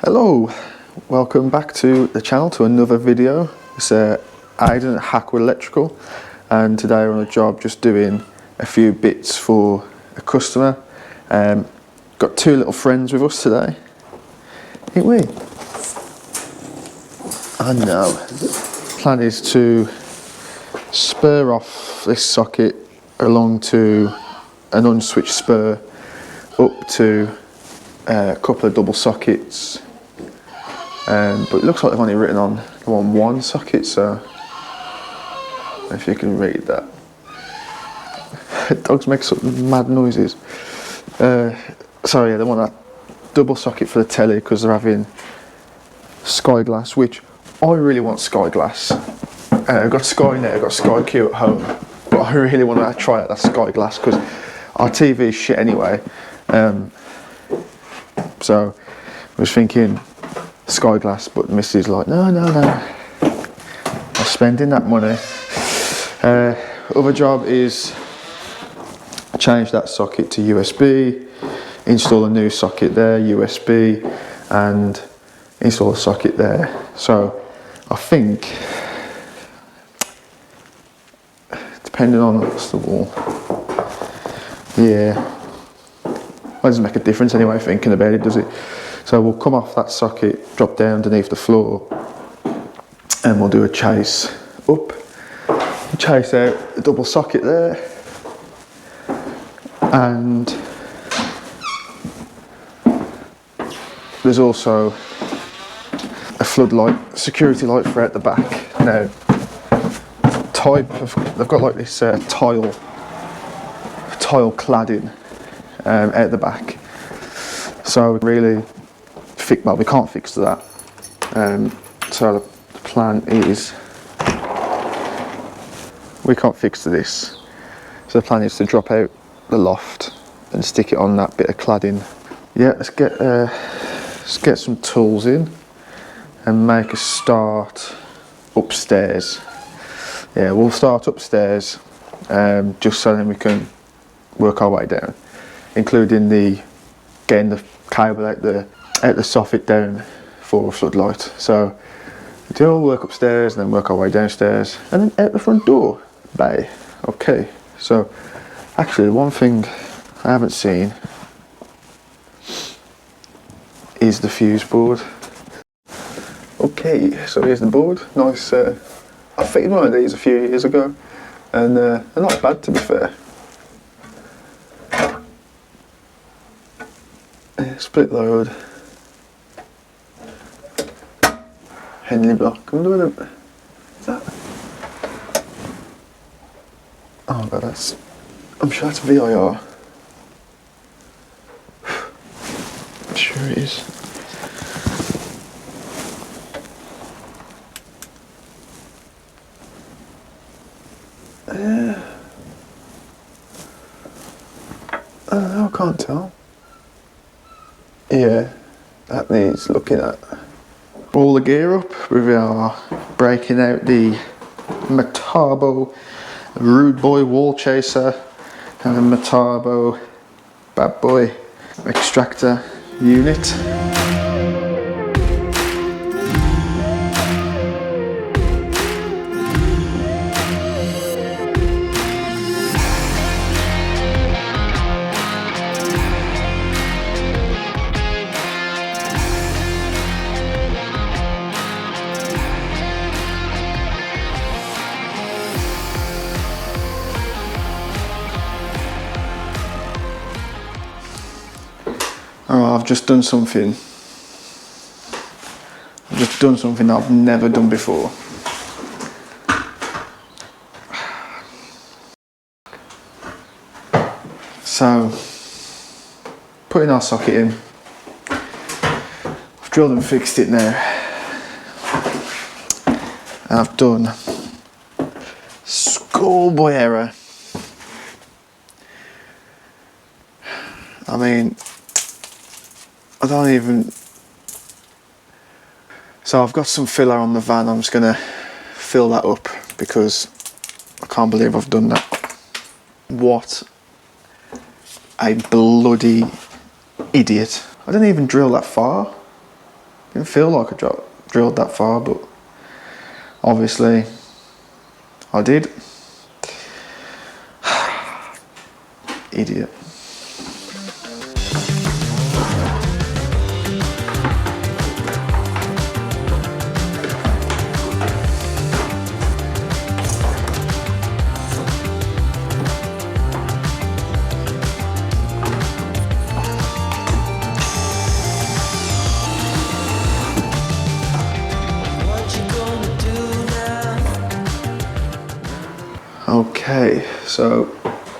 Hello, welcome back to the channel, to another video. It's Aidan at Hackwood Electrical, and today we're on a job just doing a few bits for a customer. Got two little friends with us today, ain't we? I know. Plan is to spur off this socket along to an unswitched spur up to a couple of double sockets, but it looks like they've only written on one socket, so if you can read that. Dogs make some mad noises. So yeah, they want that double socket for the telly because they're having SkyGlass, which I really want SkyGlass. I've got Skynet, I've got SkyQ at home, but I really want to try out that SkyGlass because our TV is shit anyway. So I was thinking SkyGlass, but the missus is like, no, I'm spending that money. Other job is change that socket to USB, install a new socket there, USB, and install a socket there. So I think, depending on what's the wall, yeah, it doesn't make a difference anyway thinking about it, does it? So we'll come off that socket, drop down underneath the floor, and we'll do a chase up, chase out a double socket there, and there's also a floodlight, security light for out the back. Now, they've got like this tile cladding out the back, so really well, we can't fix that. So the plan is we can't fix this, so the plan is to drop out the loft and stick it on that bit of cladding. Yeah, let's get some tools in and make a start upstairs. Yeah, we'll start upstairs, just so then we can work our way down, including getting the cable out the soffit down for a floodlight. So we do all work upstairs and then work our way downstairs and then out the front door bay. Okay, so actually one thing I haven't seen is the fuse board. Okay, so here's the board. Nice. I fitted one of these a few years ago, and they're not bad, to be fair. Yeah, split load, Henley block. I wonder whether is that. Oh god, I'm sure that's VIR. I'm sure it is. I can't tell. Yeah, that needs looking at. All the gear up. We are breaking out the Metabo Rude Boy Wall Chaser and the Metabo Bad Boy Extractor unit. Oh, I've just done something. That I've never done before. So, putting our socket in. I've drilled and fixed it now. And I've done schoolboy error. I mean, I don't even. So I've got some filler on the van. I'm just gonna fill that up because I can't believe I've done that. What a bloody idiot. I didn't even drill that far. didn't feel like I drilled that far, but obviously I did. Idiot. Okay, so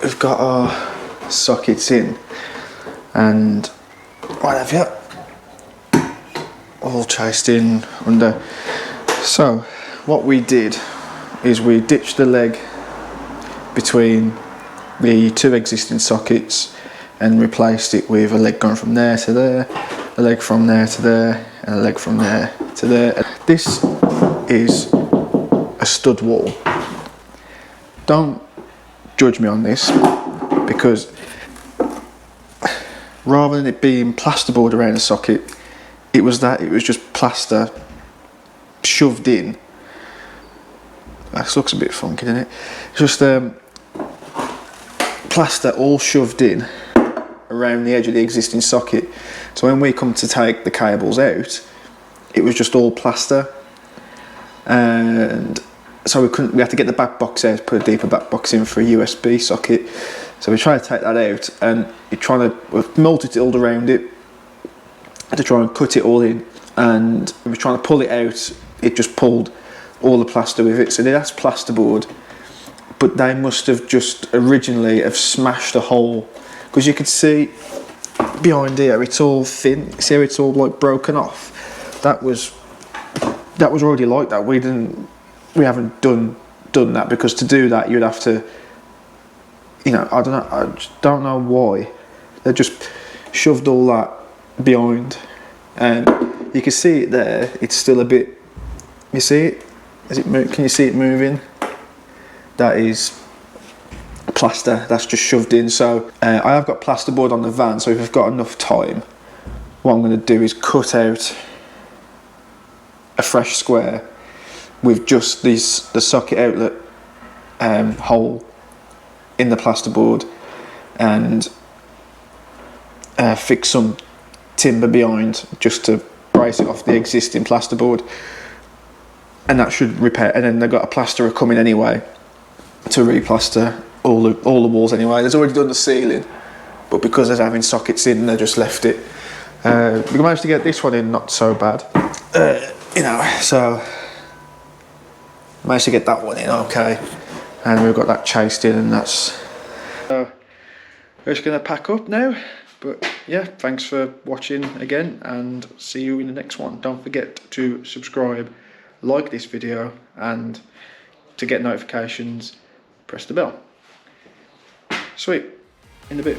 we've got our sockets in and what have you, all chased in under. So what we did is we ditched the leg between the two existing sockets and replaced it with a leg going from there to there, a leg from there to there, and a leg from there to there. This is a stud wall. Don't judge me on this, because rather than it being plasterboard around the socket, it was just plaster shoved in. This looks a bit funky, doesn't it? It's just plaster all shoved in around the edge of the existing socket. So when we come to take the cables out, it was just all plaster, and so we had to get the back box out, put a deeper back box in for a USB socket. So we tried to take that out, and we've multi-tooled around it to try and cut it all in, and we were trying to pull it out. It just pulled all the plaster with it. So that's plasterboard, but they must have just originally have smashed a hole, because you could see behind here it's all thin. See how it's all like broken off? That was already like that. We haven't done that, because to do that you'd have to, you know, I just don't know why they just shoved all that behind. And you can see it there, it's still a bit, you see it? Can you see it moving? That is plaster, that's just shoved in. So I have got plasterboard on the van, so if I've got enough time, what I'm going to do is cut out a fresh square with just the socket outlet hole in the plasterboard, and fix some timber behind just to brace it off the existing plasterboard, and that should repair. And then they've got a plasterer coming anyway to replaster all the walls anyway. There's already done the ceiling, but because they're having sockets in, they just left it. We managed to get this one in not so bad, you know, so managed to get that one in okay, and we've got that chased in, and that's. So we're just going to pack up now, but yeah, thanks for watching again, and see you in the next one. Don't forget to subscribe, like this video, and to get notifications, press the bell. Sweet, in a bit.